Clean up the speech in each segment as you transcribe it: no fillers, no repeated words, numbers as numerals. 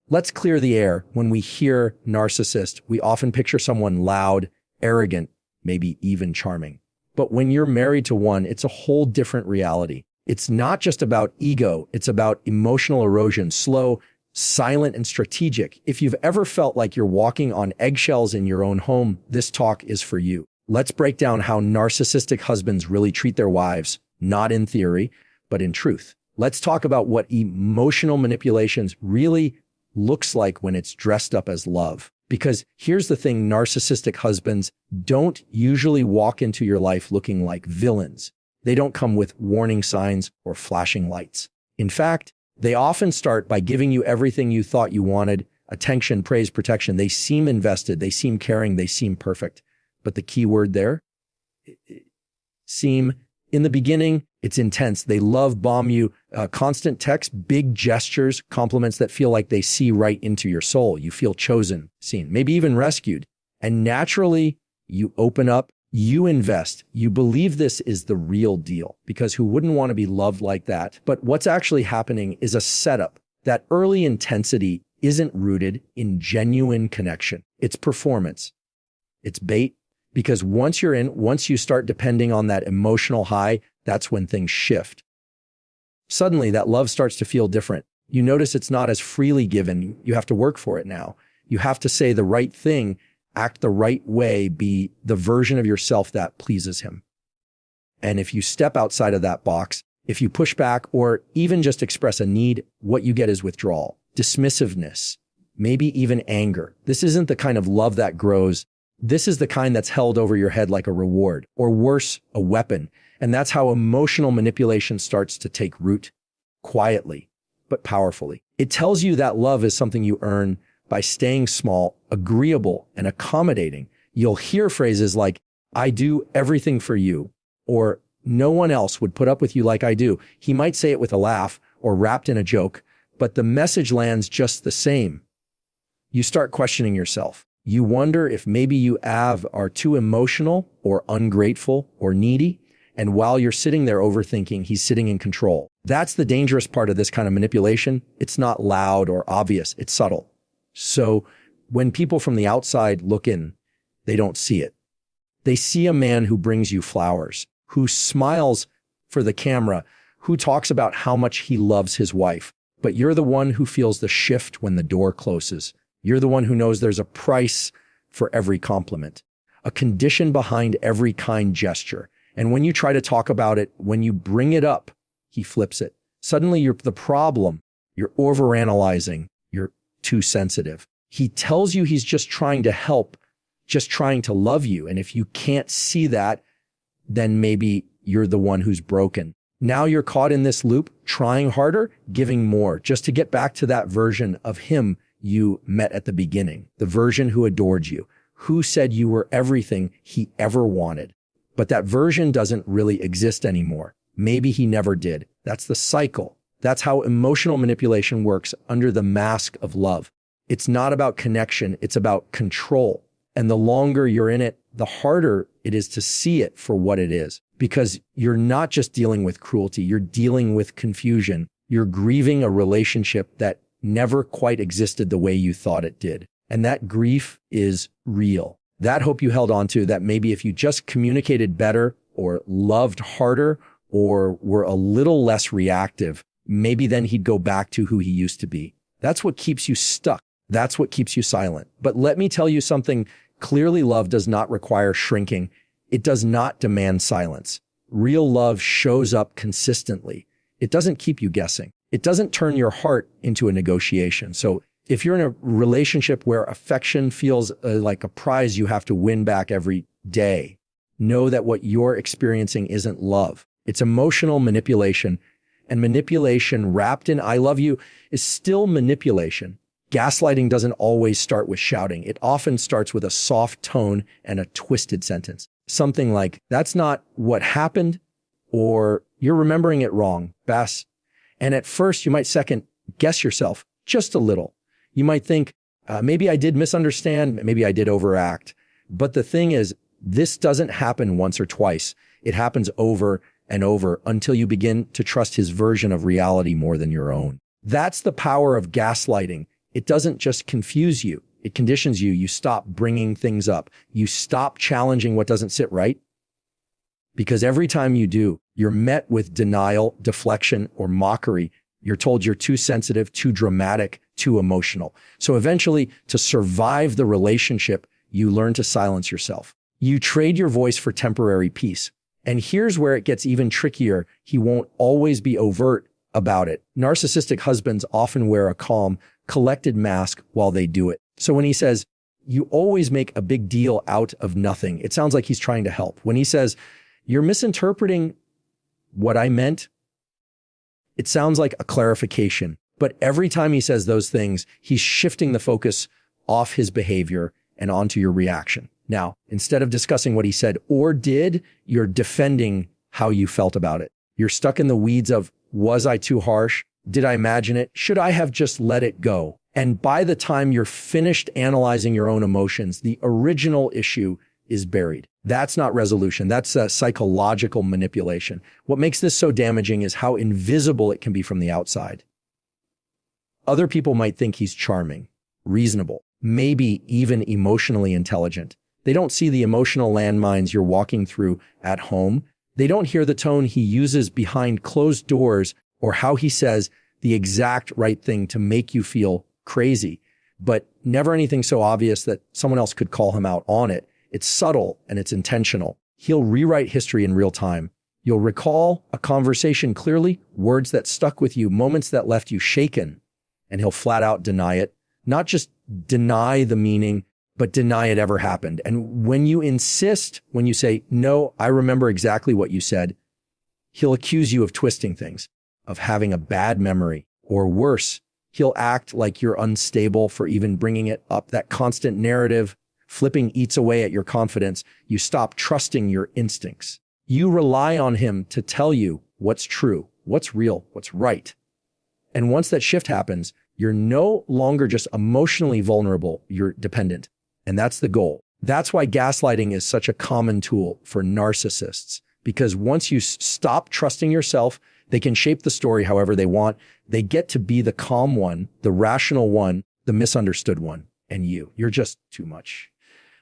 Let's clear the air. When we hear narcissist, we often picture someone loud, arrogant, maybe even charming. But when you're married to one, it's a whole different reality. It's not just about ego. It's about emotional erosion, slow, silent, and strategic. If you've ever felt like you're walking on eggshells in your own home, this talk is for you. Let's break down how narcissistic husbands really treat their wives, not in theory, but in truth. Let's talk about what emotional manipulations really looks like when it's dressed up as love. Because here's the thing, narcissistic husbands don't usually walk into your life looking like villains. They don't come with warning signs or flashing lights. In fact, they often start by giving you everything you thought you wanted: attention, praise, protection. They seem invested, they seem caring, they seem perfect. But the key word there, seem. In the beginning, it's intense. They love bomb you, constant text, big gestures, compliments that feel like they see right into your soul. You feel chosen, seen, maybe even rescued. And naturally, you open up, you invest, you believe this is the real deal, because who wouldn't want to be loved like that? But what's actually happening is a setup. That early intensity isn't rooted in genuine connection. It's performance. It's bait. Because once you're in, once you start depending on that emotional high, that's when things shift. Suddenly, that love starts to feel different. You notice it's not as freely given. You have to work for it now. You have to say the right thing, act the right way, be the version of yourself that pleases him. And if you step outside of that box, if you push back or even just express a need, what you get is withdrawal, dismissiveness, maybe even anger. This isn't the kind of love that grows. This is the kind that's held over your head like a reward, or worse, a weapon. And that's how emotional manipulation starts to take root, quietly, but powerfully. It tells you that love is something you earn by staying small, agreeable, and accommodating. You'll hear phrases like, "I do everything for you," or "No one else would put up with you like I do." He might say it with a laugh or wrapped in a joke, but the message lands just the same. You start questioning yourself. You wonder if maybe you are too emotional or ungrateful or needy. And while you're sitting there overthinking, he's sitting in control. That's the dangerous part of this kind of manipulation. It's not loud or obvious. It's subtle. So when people from the outside look in, they don't see it. They see a man who brings you flowers, who smiles for the camera, who talks about how much he loves his wife. But you're the one who feels the shift when the door closes. You're the one who knows there's a price for every compliment, a condition behind every kind gesture. And when you try to talk about it, when you bring it up, he flips it. Suddenly you're the problem. You're overanalyzing. You're too sensitive. He tells you he's just trying to help, just trying to love you. And if you can't see that, then maybe you're the one who's broken. Now you're caught in this loop, trying harder, giving more, just to get back to that version of him you met at the beginning, the version who adored you, who said you were everything he ever wanted. But that version doesn't really exist anymore. Maybe he never did. That's the cycle. That's how emotional manipulation works under the mask of love. It's not about connection. It's about control. And the longer you're in it, the harder it is to see it for what it is. Because you're not just dealing with cruelty. You're dealing with confusion. You're grieving a relationship that never quite existed the way you thought it did. And that grief is real. That hope you held on to, that maybe if you just communicated better or loved harder or were a little less reactive, maybe then he'd go back to who he used to be. That's what keeps you stuck. That's what keeps you silent. But let me tell you something. Clearly, love does not require shrinking. It does not demand silence. Real love shows up consistently. It doesn't keep you guessing. It doesn't turn your heart into a negotiation. So if you're in a relationship where affection feels like a prize you have to win back every day, know that what you're experiencing isn't love. It's emotional manipulation. And manipulation wrapped in "I love you" is still manipulation. Gaslighting doesn't always start with shouting. It often starts with a soft tone and a twisted sentence. Something like, "That's not what happened," or "You're remembering it wrong, Bass." And at first, you might second guess yourself just a little. You might think, maybe I did misunderstand, maybe I did overact. But the thing is, this doesn't happen once or twice. It happens over and over until you begin to trust his version of reality more than your own. That's the power of gaslighting. it doesn't just confuse you. It conditions you. You stop bringing things up. You stop challenging what doesn't sit right. Because every time you do, you're met with denial, deflection, or mockery. You're told you're too sensitive, too dramatic, too emotional. So eventually, to survive the relationship, you learn to silence yourself. You trade your voice for temporary peace. And here's where it gets even trickier. He won't always be overt about it. Narcissistic husbands often wear a calm, collected mask while they do it. So when he says, you always make a big deal out of nothing, it sounds like he's trying to help. When he says, you're misinterpreting what I meant, it sounds like a clarification. But every time he says those things, he's shifting the focus off his behavior and onto your reaction. Now, instead of discussing what he said or did, you're defending how you felt about it. You're stuck in the weeds of, was I too harsh? Did I imagine it? Should I have just let it go? And by the time you're finished analyzing your own emotions, the original issue is buried. That's not resolution. That's a psychological manipulation. What makes this so damaging is how invisible it can be from the outside. Other people might think he's charming, reasonable, maybe even emotionally intelligent. They don't see the emotional landmines you're walking through at home. They don't hear the tone he uses behind closed doors or how he says the exact right thing to make you feel crazy, but never anything so obvious that someone else could call him out on it. It's subtle and it's intentional. He'll rewrite history in real time. You'll recall a conversation clearly, words that stuck with you, moments that left you shaken, and he'll flat out deny it. Not just deny the meaning, but deny it ever happened. And when you insist, when you say, no, I remember exactly what you said, he'll accuse you of twisting things, of having a bad memory, or worse, he'll act like you're unstable for even bringing it up. That constant narrative flipping eats away at your confidence. You stop trusting your instincts. You rely on him to tell you what's true, what's real, what's right. And once that shift happens, you're no longer just emotionally vulnerable, you're dependent. And that's the goal. That's why gaslighting is such a common tool for narcissists, because once you stop trusting yourself, they can shape the story however they want. They get to be the calm one, the rational one, the misunderstood one, and you're just too much.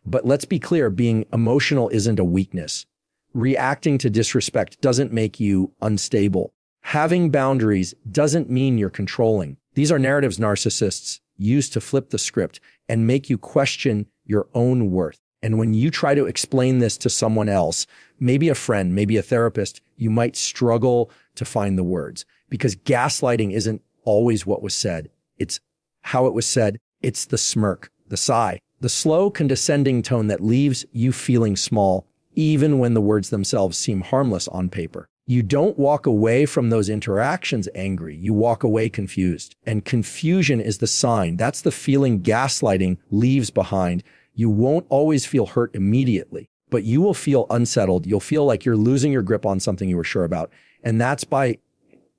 But let's be clear, being emotional isn't a weakness. Reacting to disrespect doesn't make you unstable. Having boundaries doesn't mean you're controlling. These are narratives narcissists use to flip the script and make you question your own worth. And when you try to explain this to someone else, maybe a friend, maybe a therapist, you might struggle to find the words, because gaslighting isn't always what was said. It's how it was said. It's the smirk, the sigh, the slow condescending tone that leaves you feeling small, even when the words themselves seem harmless on paper. You don't walk away from those interactions angry. You walk away confused. And confusion is the sign. That's the feeling gaslighting leaves behind. You won't always feel hurt immediately, but you will feel unsettled. You'll feel like you're losing your grip on something you were sure about. And that's by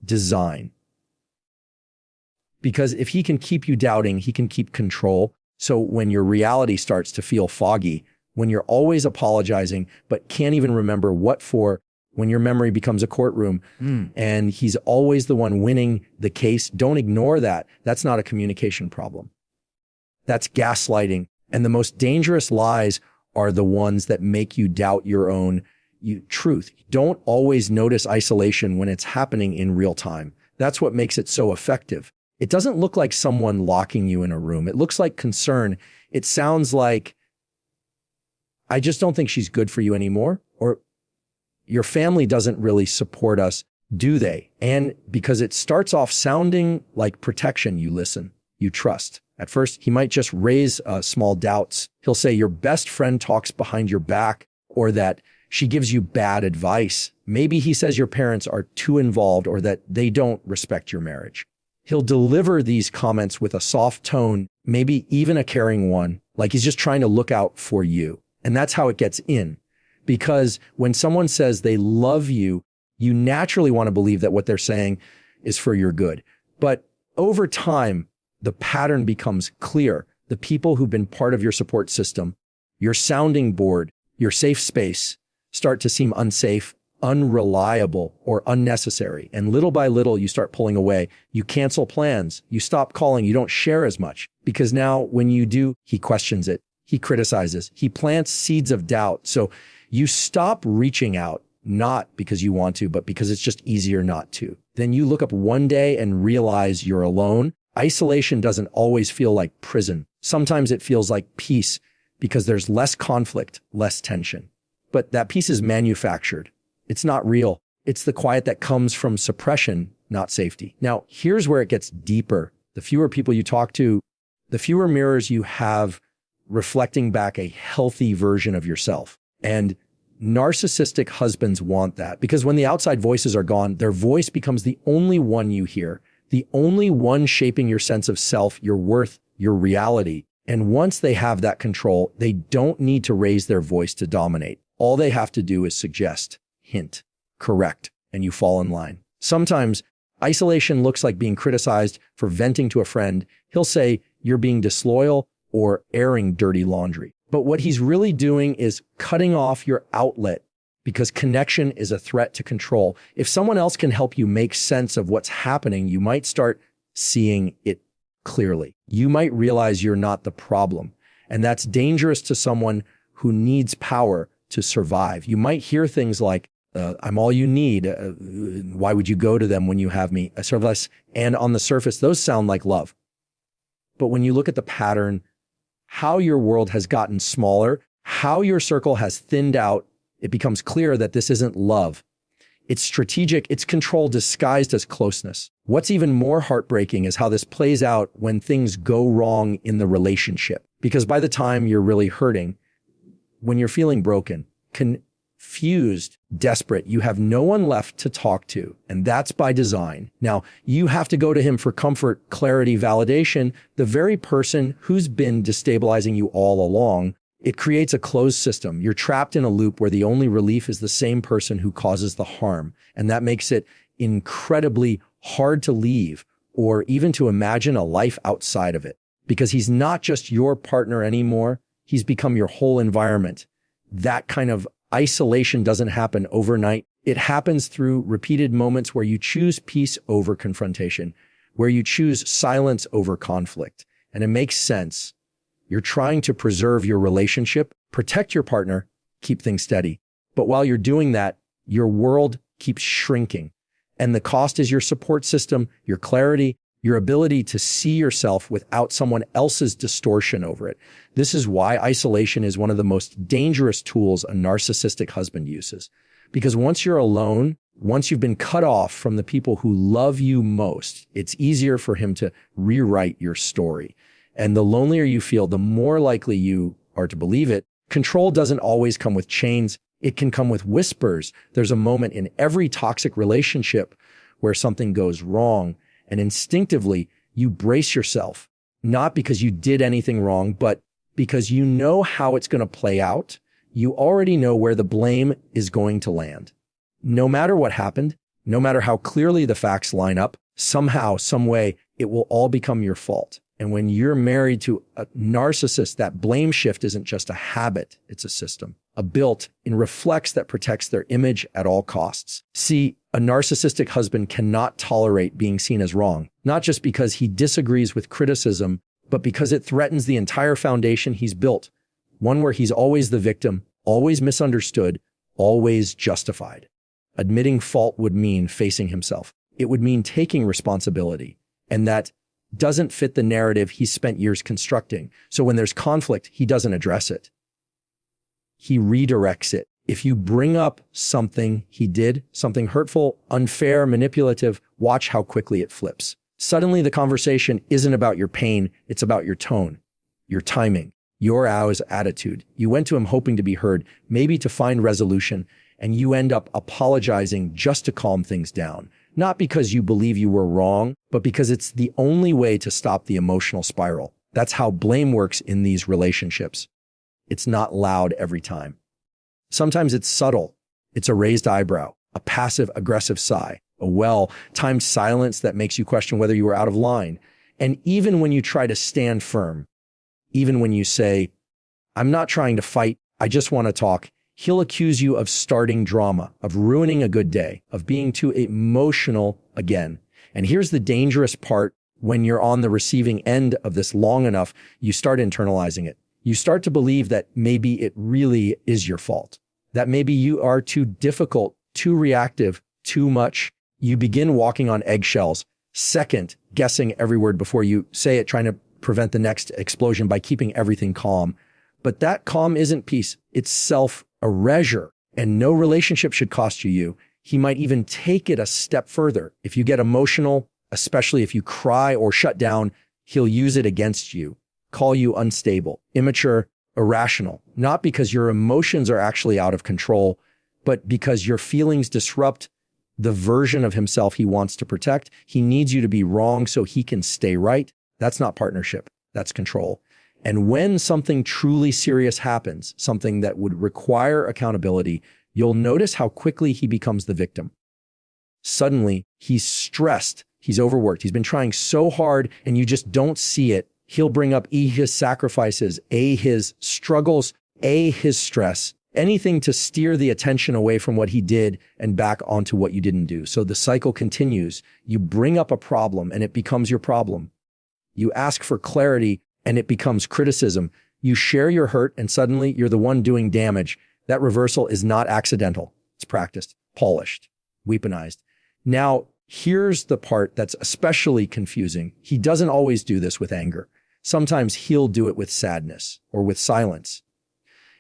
design. Because if he can keep you doubting, he can keep control. So when your reality starts to feel foggy, when you're always apologizing, but can't even remember what for, when your memory becomes a courtroom and he's always the one winning the case, don't ignore that. That's not a communication problem. That's gaslighting. And the most dangerous lies are the ones that make you doubt your own truth. Don't always notice isolation when it's happening in real time. That's what makes it so effective. It doesn't look like someone locking you in a room. It looks like concern. It sounds like, I just don't think she's good for you anymore. Or your family doesn't really support us, do they? And because it starts off sounding like protection, you listen, you trust. At first, he might just raise small doubts. He'll say your best friend talks behind your back, or that she gives you bad advice. Maybe he says your parents are too involved, or that they don't respect your marriage. He'll deliver these comments with a soft tone, maybe even a caring one, like he's just trying to look out for you. And that's how it gets in. Because when someone says they love you, you naturally want to believe that what they're saying is for your good. But over time, the pattern becomes clear. The people who've been part of your support system, your sounding board, your safe space, start to seem unsafe, unreliable or unnecessary. And little by little, you start pulling away. You cancel plans. You stop calling. You don't share as much because now when you do, he questions it. He criticizes. He plants seeds of doubt. So you stop reaching out, not because you want to, but because it's just easier not to. Then you look up one day and realize you're alone. Isolation doesn't always feel like prison. Sometimes it feels like peace because there's less conflict, less tension. But that peace is manufactured. It's not real. It's the quiet that comes from suppression, not safety. Now, here's where it gets deeper. The fewer people you talk to, the fewer mirrors you have reflecting back a healthy version of yourself. And narcissistic husbands want that because when the outside voices are gone, their voice becomes the only one you hear, the only one shaping your sense of self, your worth, your reality. And once they have that control, they don't need to raise their voice to dominate. All they have to do is suggest, hint, correct, and you fall in line. Sometimes isolation looks like being criticized for venting to a friend. He'll say you're being disloyal or airing dirty laundry. But what he's really doing is cutting off your outlet because connection is a threat to control. If someone else can help you make sense of what's happening, you might start seeing it clearly. You might realize you're not the problem. And that's dangerous to someone who needs power to survive. You might hear things like, I'm all you need. Why would you go to them when you have me? Sort of less. And on the surface, those sound like love. But when you look at the pattern, how your world has gotten smaller, how your circle has thinned out, it becomes clear that this isn't love. It's strategic. It's control disguised as closeness. What's even more heartbreaking is how this plays out when things go wrong in the relationship. Because by the time you're really hurting, when you're feeling broken, confused, desperate, you have no one left to talk to. And that's by design. Now, you have to go to him for comfort, clarity, validation, the very person who's been destabilizing you all along. It creates a closed system. You're trapped in a loop where the only relief is the same person who causes the harm. And that makes it incredibly hard to leave or even to imagine a life outside of it. Because he's not just your partner anymore. He's become your whole environment. That kind of isolation doesn't happen overnight. It happens through repeated moments where you choose peace over confrontation, where you choose silence over conflict. And it makes sense. You're trying to preserve your relationship, protect your partner, keep things steady. But while you're doing that, your world keeps shrinking. And the cost is your support system, your clarity, your ability to see yourself without someone else's distortion over it. This is why isolation is one of the most dangerous tools a narcissistic husband uses. Because once you're alone, once you've been cut off from the people who love you most, it's easier for him to rewrite your story. And the lonelier you feel, the more likely you are to believe it. Control doesn't always come with chains. It can come with whispers. There's a moment in every toxic relationship where something goes wrong. And instinctively, you brace yourself, not because you did anything wrong, but because you know how it's going to play out. You already know where the blame is going to land. No matter what happened, no matter how clearly the facts line up, somehow, some way, it will all become your fault. And when you're married to a narcissist, that blame shift isn't just a habit, it's a system, a built-in reflex that protects their image at all costs. See, a narcissistic husband cannot tolerate being seen as wrong, not just because he disagrees with criticism, but because it threatens the entire foundation he's built, one where he's always the victim, always misunderstood, always justified. Admitting fault would mean facing himself. It would mean taking responsibility, and that doesn't fit the narrative he's spent years constructing. So when there's conflict, he doesn't address it. He redirects it. If you bring up something he did, something hurtful, unfair, manipulative, watch how quickly it flips. Suddenly the conversation isn't about your pain, it's about your tone, your timing, your attitude. You went to him hoping to be heard, maybe to find resolution, and you end up apologizing just to calm things down. Not because you believe you were wrong, but because it's the only way to stop the emotional spiral. That's how blame works in these relationships. It's not loud every time. Sometimes it's subtle. It's a raised eyebrow, a passive-aggressive sigh, a well-timed silence that makes you question whether you were out of line. And even when you try to stand firm, even when you say, I'm not trying to fight, I just want to talk, He'll accuse you of starting drama, of ruining a good day, of being too emotional again. And here's the dangerous part. When you're on the receiving end of this long enough, you start internalizing it. You start to believe that maybe it really is your fault, that maybe you are too difficult, too reactive, too much. You begin walking on eggshells, second, guessing every word before you say it, trying to prevent the next explosion by keeping everything calm. But that calm isn't peace. It's self-erasure. And no relationship should cost you. He might even take it a step further. If you get emotional, especially if you cry or shut down, he'll use it against you, call you unstable, immature, irrational, not because your emotions are actually out of control, but because your feelings disrupt the version of himself he wants to protect. He needs you to be wrong so he can stay right. That's not partnership. That's control. And when something truly serious happens, something that would require accountability, you'll notice how quickly he becomes the victim. Suddenly, he's stressed. He's overworked. He's been trying so hard and you just don't see it. He'll bring up his sacrifices, his struggles, his stress, anything to steer the attention away from what he did and back onto what you didn't do. So the cycle continues. You bring up a problem and it becomes your problem. You ask for clarity and it becomes criticism. You share your hurt and suddenly you're the one doing damage. That reversal is not accidental. It's practiced, polished, weaponized. Now, here's the part that's especially confusing. He doesn't always do this with anger. Sometimes he'll do it with sadness or with silence.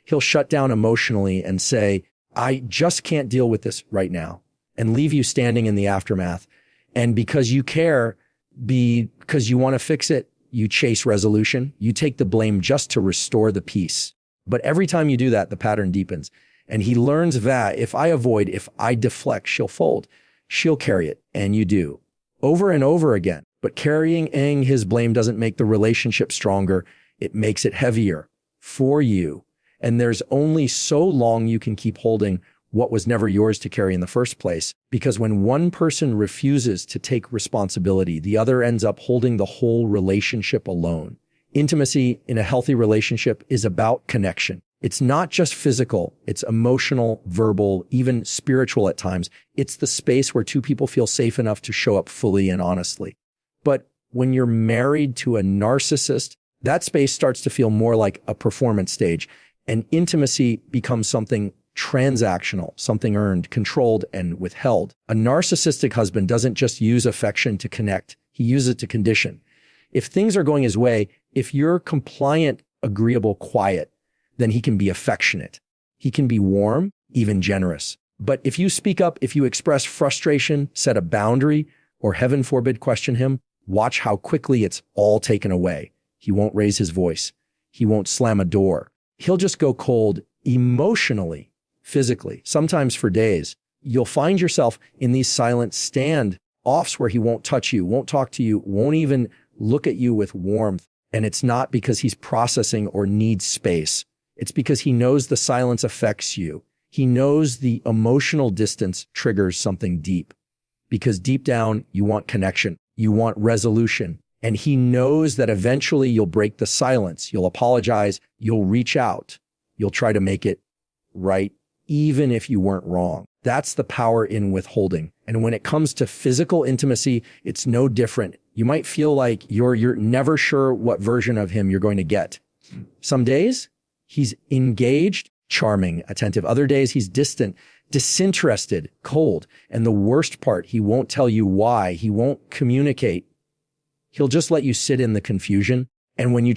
He'll shut down emotionally and say, I just can't deal with this right now, and leave you standing in the aftermath. And because you care, because you want to fix it, you chase resolution. You take the blame just to restore the peace. But every time you do that, the pattern deepens. And he learns that if I avoid, if I deflect, she'll fold. She'll carry it, and you do, over and over again. But carrying his blame doesn't make the relationship stronger. It makes it heavier for you. And there's only so long you can keep holding what was never yours to carry in the first place. Because when one person refuses to take responsibility, the other ends up holding the whole relationship alone. Intimacy in a healthy relationship is about connection. It's not just physical, it's emotional, verbal, even spiritual at times. It's the space where two people feel safe enough to show up fully and honestly. But when you're married to a narcissist, that space starts to feel more like a performance stage, and intimacy becomes something transactional, something earned, controlled, and withheld. A narcissistic husband doesn't just use affection to connect, he uses it to condition. If things are going his way, if you're compliant, agreeable, quiet, then he can be affectionate. He can be warm, even generous. But if you speak up, if you express frustration, set a boundary, or heaven forbid, question him, watch how quickly it's all taken away. He won't raise his voice. He won't slam a door. He'll just go cold emotionally, physically, sometimes for days. You'll find yourself in these silent stand-offs where he won't touch you, won't talk to you, won't even look at you with warmth. And it's not because he's processing or needs space. It's because he knows the silence affects you. He knows the emotional distance triggers something deep. Because deep down, you want connection. You want resolution. And he knows that eventually you'll break the silence. You'll apologize. You'll reach out. You'll try to make it right, even if you weren't wrong. That's the power in withholding. And when it comes to physical intimacy, it's no different. You might feel like you're never sure what version of him you're going to get. Some days, he's engaged, charming, attentive. Other days, he's distant, disinterested, cold. And the worst part, he won't tell you why. He won't communicate. He'll just let you sit in the confusion. And when you